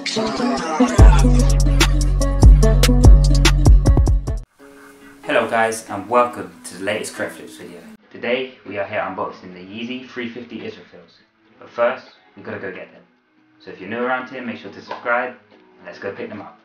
Hello guys, and welcome to the latest Crepflips video. Today we are here unboxing the Yeezy 350 Israfils. But first, we gotta go get them. So if you're new around here, make sure to subscribe and let's go pick them up.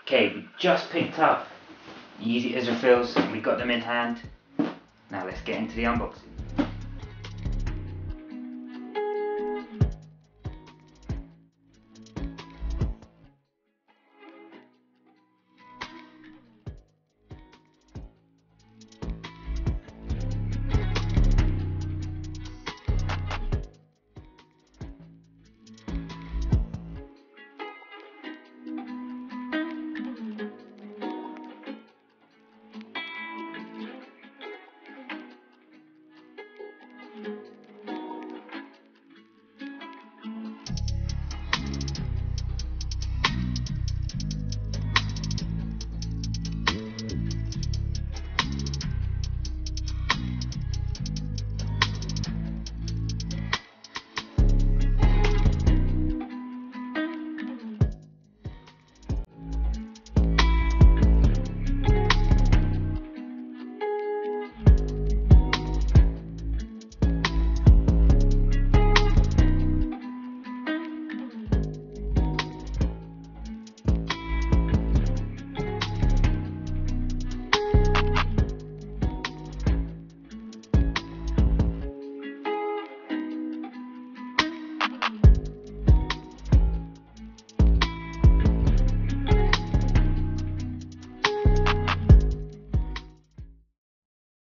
Okay, we just picked up Yeezy Israfils, we got them in hand. Now let's get into the unboxing.